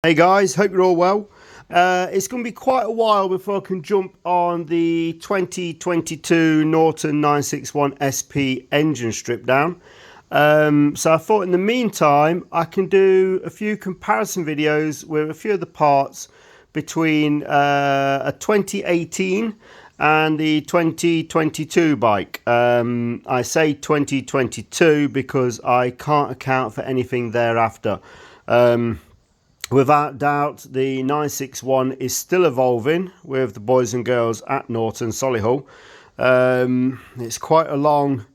Hey guys, hope you're all well. It's going to be quite a while before I can jump on the 2022 Norton 961 SP engine strip down. So I thought in the meantime I can do a few comparison videos with a few of the parts between a 2018 and the 2022 bike. I say 2022 because I can't account for anything thereafter. Without doubt, the 961 is still evolving with the boys and girls at Norton, Solihull. It's quite a long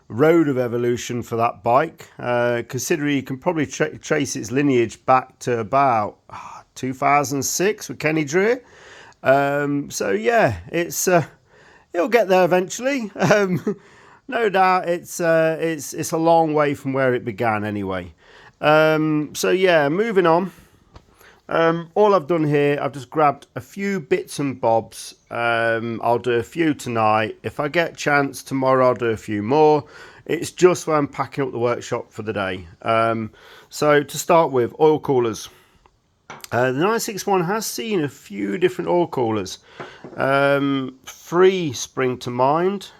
road of evolution for that bike, considering you can probably trace its lineage back to about 2006 with Kenny Dreer. So yeah, it'll get there eventually. No doubt, it's a long way from where it began anyway. So yeah, moving on. All I've done here, I've just grabbed a few bits and bobs. I'll do a few tonight. If I get a chance tomorrow, I'll do a few more. It's just when I'm packing up the workshop for the day. So to start with, oil coolers. The 961 has seen a few different oil coolers. Three spring to mind.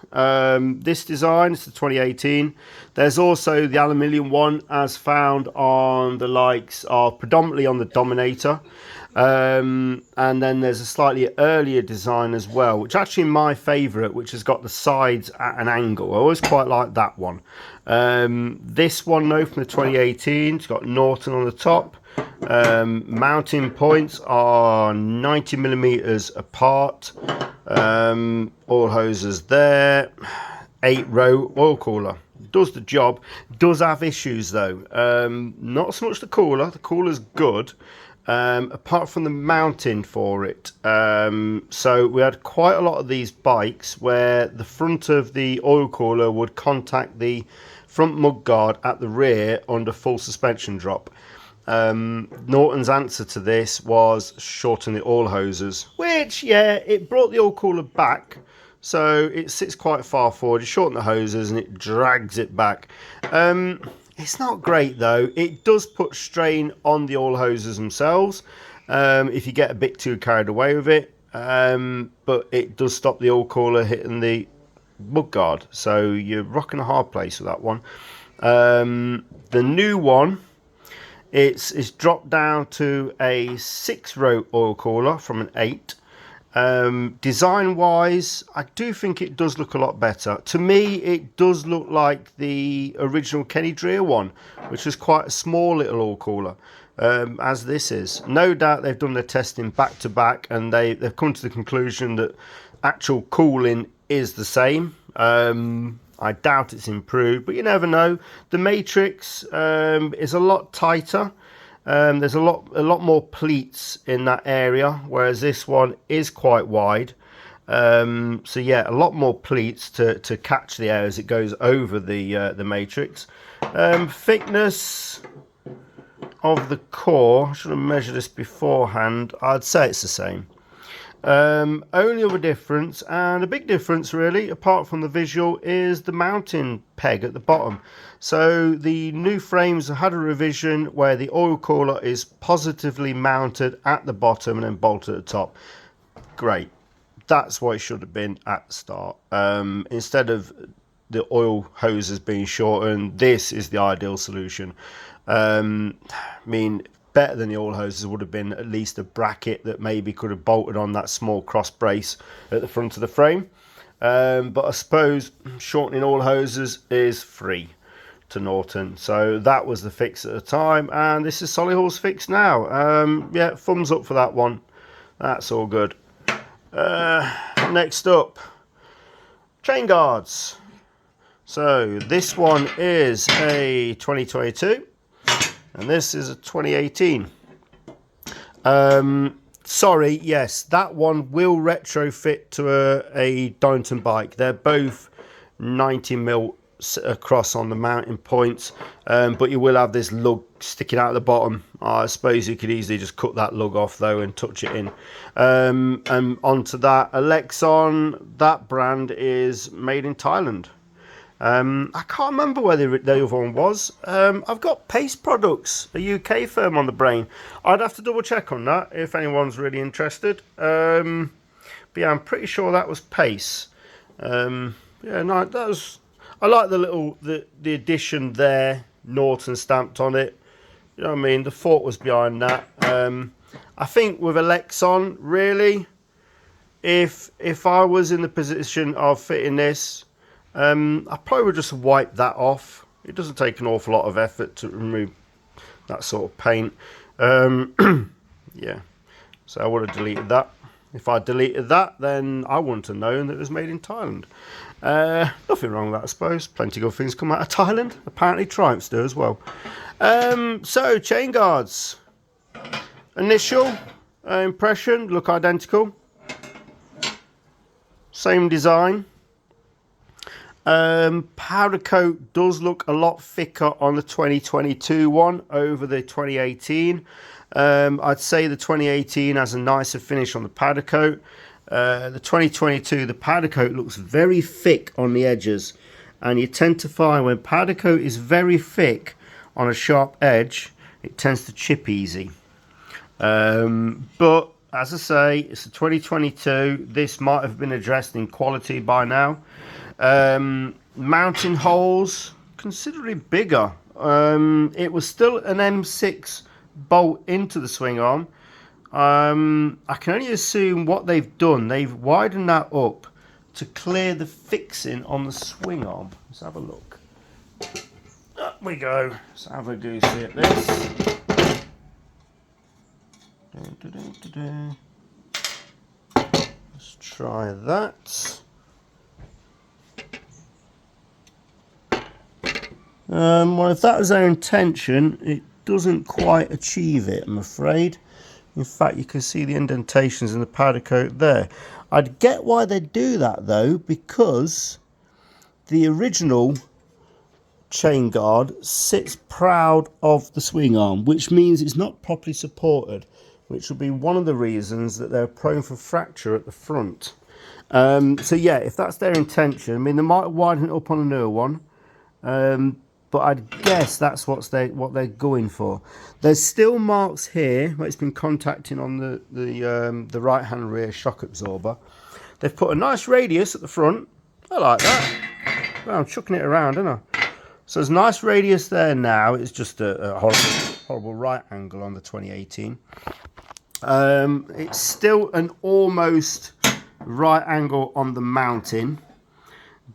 This design is the 2018. There's also the aluminium one as found on the likes of predominantly on the Dominator. And then there's a slightly earlier design as well, which actually my favourite, which has got the sides at an angle. I always quite like that one. This one though from the 2018, it's got Norton on the top. Mounting points are 90mm apart. Oil hoses there. 8-row oil cooler. Does the job. Does have issues though. Not so much the cooler's good. Apart from the mounting for it. So we had quite a lot of these bikes where the front of the oil cooler would contact the front mudguard at the rear under full suspension drop. Norton's answer to this was shorten the oil hoses, which, yeah, it brought the oil cooler back, so it sits quite far forward. You shorten the hoses and it drags it back. It's not great though. It does put strain on the oil hoses themselves if you get a bit too carried away with it, but it does stop the oil cooler hitting the mudguard, so you're rocking a hard place with that one. The new one, it's dropped down to a 6-row oil cooler from an 8. Design wise, I do think it does look a lot better. To me, it does look like the original Kenny Dreer one, which was quite a small little oil cooler, as this is. No doubt they've done their testing back to back and they've come to the conclusion that actual cooling is the same. I doubt it's improved, but you never know. The matrix is a lot tighter. There's a lot more pleats in that area, whereas this one is quite wide. So yeah, a lot more pleats to catch the air as it goes over the matrix. Thickness of the core, I should have measured this beforehand. I'd say it's the same. Only other difference, and a big difference really, apart from the visual, is the mounting peg at the bottom. So the new frames had a revision where the oil cooler is positively mounted at the bottom and then bolted at the top. Great. That's what it should have been at the start. Instead of the oil hoses being shortened, this is the ideal solution. I mean, better than the oil hoses would have been at least a bracket that maybe could have bolted on that small cross brace at the front of the frame. But I suppose shortening oil hoses is free to Norton, so that was the fix at the time, and this is Solihull's fix now. Yeah, thumbs up for that one. That's all good. Next up, chain guards. So this one is a 2022 and this is a 2018. Sorry, yes, that one will retrofit to a Donington bike. They're both 90mm across on the mounting points, but you will have this lug sticking out at the bottom. I suppose you could easily just cut that lug off though and touch it in. And onto that, Alexon, that brand is made in Thailand. I can't remember where the other one was. I've got Pace Products, a UK firm, on the brain. I'd have to double check on that if anyone's really interested. But yeah, I'm pretty sure that was Pace. Yeah, no, that was. I like the addition there, Norton stamped on it. You know what I mean? The thought was behind that. I think with Alexon, really, if I was in the position of fitting this, I probably would just wipe that off. It doesn't take an awful lot of effort to remove that sort of paint. Yeah, so I would have deleted that. If I deleted that, then I wouldn't have known that it was made in Thailand. Nothing wrong with that, I suppose. Plenty of good things come out of Thailand. Apparently Triumphs do as well. So, chain guards. Initial impression, look identical. Same design. Powder coat does look a lot thicker on the 2022 one over the 2018. I'd say the 2018 has a nicer finish on the powder coat. The 2022, the powder coat looks very thick on the edges, and you tend to find when powder coat is very thick on a sharp edge, it tends to chip easy. But as I say, it's a 2022. This might have been addressed in quality by now. Mounting holes considerably bigger. It was still an M6 bolt into the swing arm. I can only assume what they've done, they've widened that up to clear the fixing on the swing arm. Let's have a look. Up we go. Let's have a goosey at this. Let's try that. Well, if that was their intention, it doesn't quite achieve it, I'm afraid. In fact, you can see the indentations in the powder coat there. I'd get why they do that though, because the original chain guard sits proud of the swing arm, which means it's not properly supported, which will be one of the reasons that they're prone for fracture at the front. So yeah, if that's their intention, I mean, they might widen it up on a newer one. But I'd guess that's what they're going for. There's still marks here where it's been contacting on the right hand rear shock absorber. They've put a nice radius at the front. I like that. Well, I'm chucking it around, aren't I? So there's a nice radius there now. It's just a horrible right angle on the 2018. It's still an almost right angle on the mounting,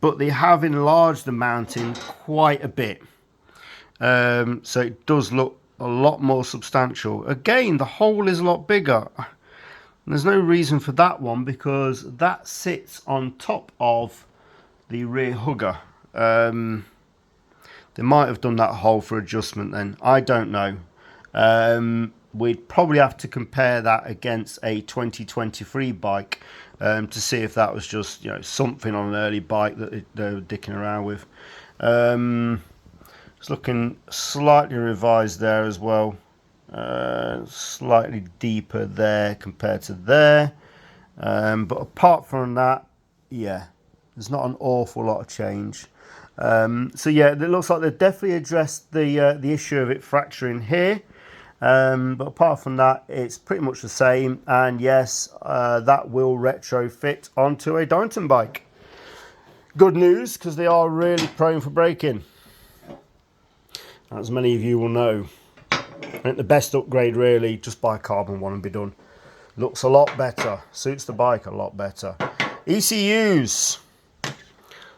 but they have enlarged the mounting quite a bit. So it does look a lot more substantial. Again, the hole is a lot bigger. There's no reason for that one because that sits on top of the rear hugger. They might have done that hole for adjustment then. I don't know. We'd probably have to compare that against a 2023 bike to see if that was just, you know, something on an early bike that they were dicking around with. It's looking slightly revised there as well. Slightly deeper there compared to there. But apart from that, yeah, there's not an awful lot of change. So yeah, it looks like they've definitely addressed the issue of it fracturing here. But apart from that, it's pretty much the same. And yes, that will retrofit onto a Donington bike. Good news, because they are really prone for braking, as many of you will know. I think the best upgrade really, just buy a carbon one and be done. Looks a lot better, suits the bike a lot better. ECUs.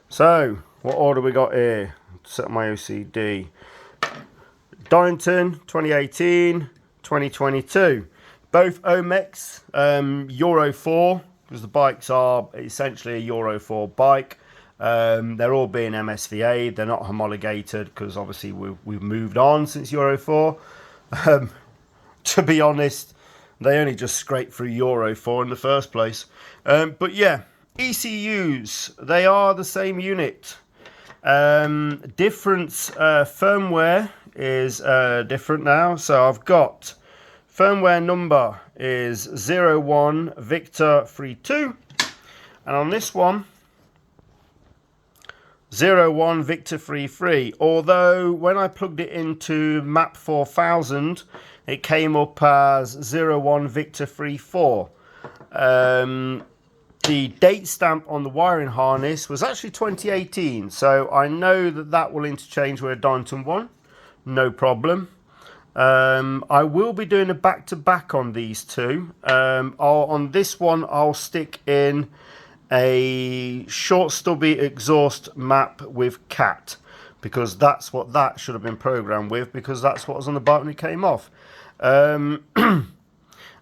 So, what order we got here? Set my OCD. Donington 2018, 2022. Both Omex Euro 4, because the bikes are essentially a Euro 4 bike. They're all being MSVA. They're not homologated because obviously we've moved on since Euro 4. To be honest, they only just scraped through Euro 4 in the first place. But yeah, ECUs, they are the same unit. Difference firmware is different now. So I've got firmware number is 01 Victor 32, and on this one 01 Victor 33. Although when I plugged it into map 4000, it came up as 01 Victor 34. The date stamp on the wiring harness was actually 2018, so I know that that will interchange with a Donington one, no problem. I will be doing a back-to-back on these two. On this one, I'll stick in a short stubby exhaust map with cat, because that's what that should have been programmed with, because that's what was on the bike when it came off. I'm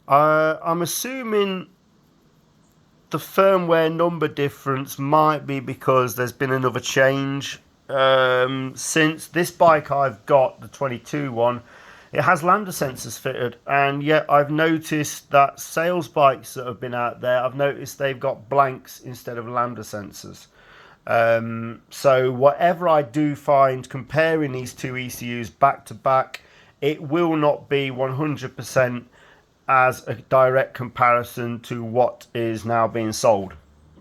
assuming the firmware number difference might be because there's been another change since this bike I've got, the 22 one. It has lambda sensors fitted, and yet I've noticed that sales bikes that have been out there, I've noticed they've got blanks instead of lambda sensors. So whatever I do find comparing these two ECUs back to back, it will not be 100% as a direct comparison to what is now being sold.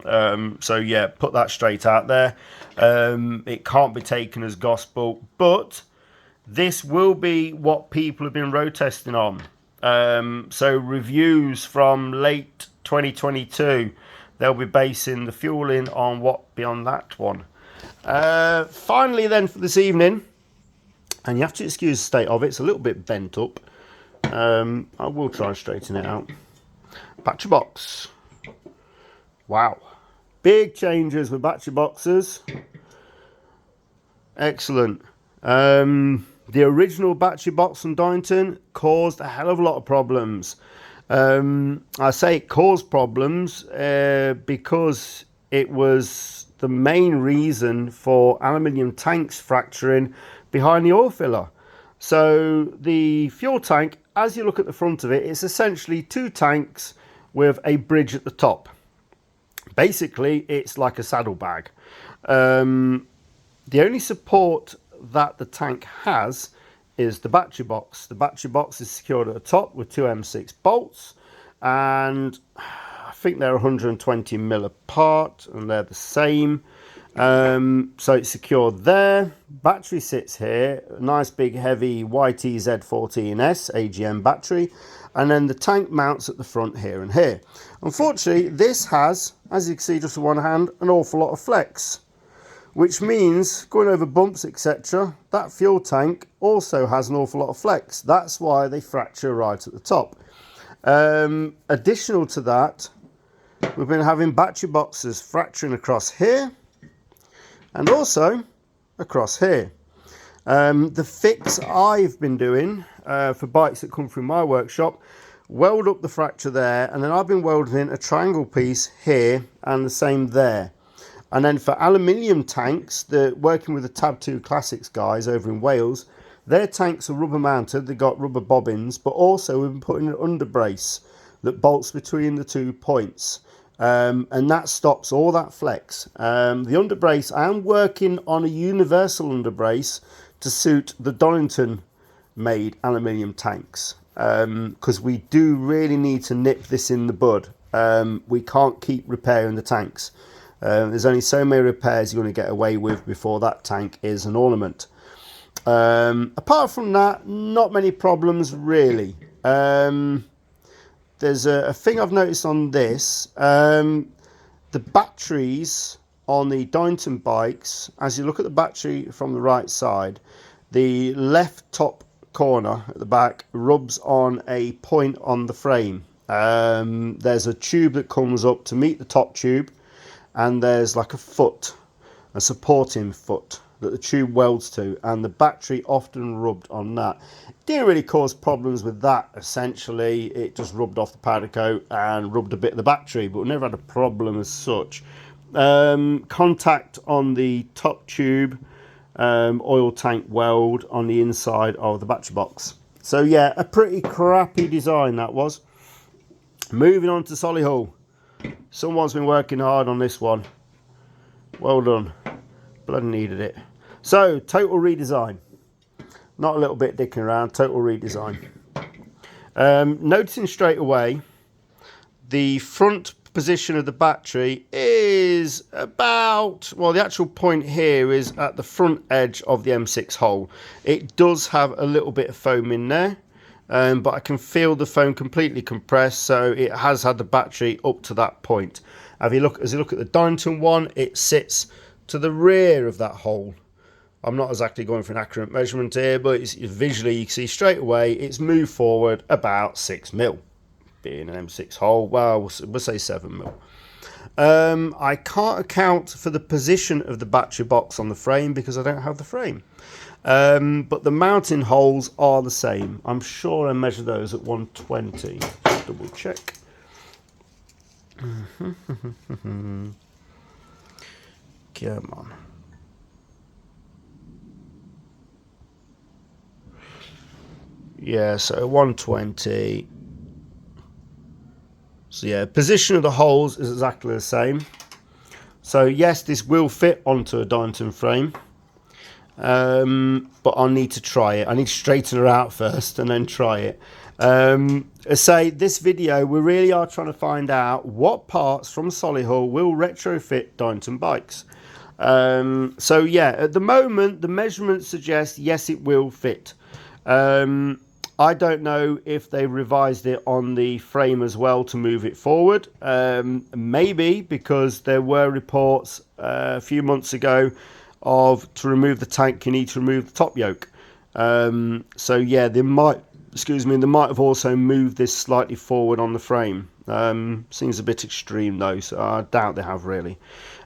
So yeah, put that straight out there. It can't be taken as gospel, but this will be what people have been road testing on. So reviews from late 2022, they'll be basing the fueling on what be on that one. Finally then for this evening, and you have to excuse the state of it, it's a little bit bent up. I will try and straighten it out. Battery box. Wow. Big changes with battery boxes. Excellent. The original battery box from Donington caused a hell of a lot of problems. I say it caused problems because it was the main reason for aluminium tanks fracturing behind the oil filler. So the fuel tank, as you look at the front of it, it's essentially two tanks with a bridge at the top. Basically, it's like a saddlebag. The only support that the tank has is the battery box. The battery box is secured at the top with two M6 bolts, and I think they're 120 mil apart, and they're the same. So it's secured there. Battery sits here, a nice big heavy YTZ14S AGM battery, and then the tank mounts at the front here and here. Unfortunately, this has, as you can see just with one hand, an awful lot of flex, which means going over bumps, etc., that fuel tank also has an awful lot of flex. That's why they fracture right at the top. Additional to that, we've been having battery boxes fracturing across here and also across here. The fix I've been doing for bikes that come through my workshop, weld up the fracture there, and then I've been welding in a triangle piece here and the same there. And then for aluminium tanks, working with the Tab 2 Classics guys over in Wales, their tanks are rubber mounted, they've got rubber bobbins, but also we've been putting an underbrace that bolts between the 2 points. And that stops all that flex. The underbrace, I am working on a universal underbrace to suit the Donington made aluminium tanks, because we do really need to nip this in the bud. We can't keep repairing the tanks. There's only so many repairs you're going to get away with before that tank is an ornament. Apart from that, not many problems really. There's a thing I've noticed on this. The batteries on the Donington bikes, as you look at the battery from the right side, the left top corner at the back rubs on a point on the frame. There's a tube that comes up to meet the top tube, and there's like a foot, a supporting foot that the tube welds to, and the battery often rubbed on that. Didn't really cause problems with that, essentially. It just rubbed off the powder coat and rubbed a bit of the battery, but we never had a problem as such. Contact on the top tube, oil tank weld on the inside of the battery box. So yeah, a pretty crappy design that was. Moving on to Solihull. Someone's been working hard on this one. Well done. Bloody needed it. So, total redesign. Not a little bit dicking around, total redesign. Noticing straight away, the front position of the battery is about, well, the actual point here is at the front edge of the M6 hole. It does have a little bit of foam in there, but I can feel the foam completely compressed, so it has had the battery up to that point. As you look at the Donington one, it sits to the rear of that hole. I'm not exactly going for an accurate measurement here, but visually you can see straight away it's moved forward about 6 mil. Being an M6 hole, well, we'll say 7 mil. I can't account for the position of the battery box on the frame because I don't have the frame. But the mounting holes are the same. I'm sure I measured those at 120. Just double check. Come on. Yeah, so 120. So yeah, position of the holes is exactly the same. So yes, this will fit onto a Donington frame, but I'll need to try it. I need to straighten her out first and then try it. I say this video, we really are trying to find out what parts from Solihull will retrofit Donington bikes. So yeah, at the moment, the measurements suggest yes, it will fit. I don't know if they revised it on the frame as well to move it forward. Maybe because there were reports a few months ago of to remove the tank you need to remove the top yoke. So yeah, they might have also moved this slightly forward on the frame. Seems a bit extreme though, so I doubt they have really.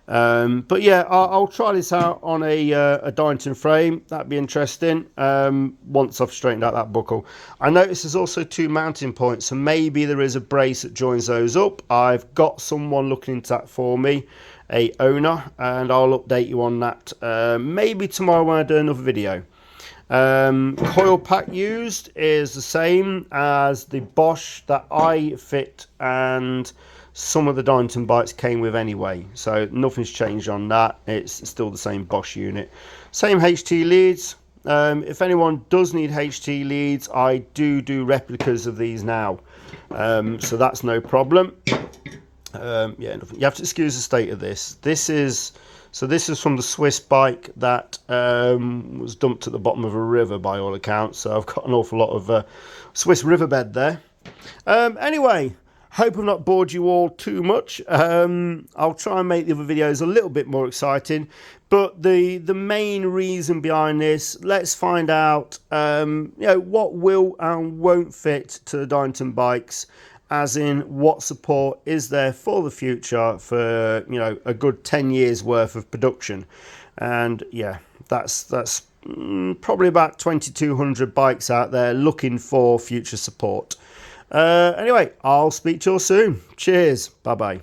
But yeah, I'll try this out on a Donington frame. That'd be interesting once I've straightened out that buckle. I notice there's also 2 mounting points, so maybe there is a brace that joins those up. I've got someone looking into that for me, a owner, and I'll update you on that maybe tomorrow when I do another video. Coil pack used is the same as the Bosch that I fit and some of the Donington bikes came with anyway, so nothing's changed on that. It's still the same Bosch unit, same HT leads. If anyone does need HT leads, I do replicas of these now, so that's no problem. Yeah, you have to excuse the state of this. This is from the Swiss bike that was dumped at the bottom of a river by all accounts, so I've got an awful lot of Swiss riverbed there. Anyway, hope I've not bored you all too much. I'll try and make the other videos a little bit more exciting, but the main reason behind this, let's find out you know, what will and won't fit to the Donington bikes, as in what support is there for the future for, you know, a good 10 years worth of production. And yeah, that's probably about 2,200 bikes out there looking for future support. Anyway, I'll speak to you all soon. Cheers. Bye bye.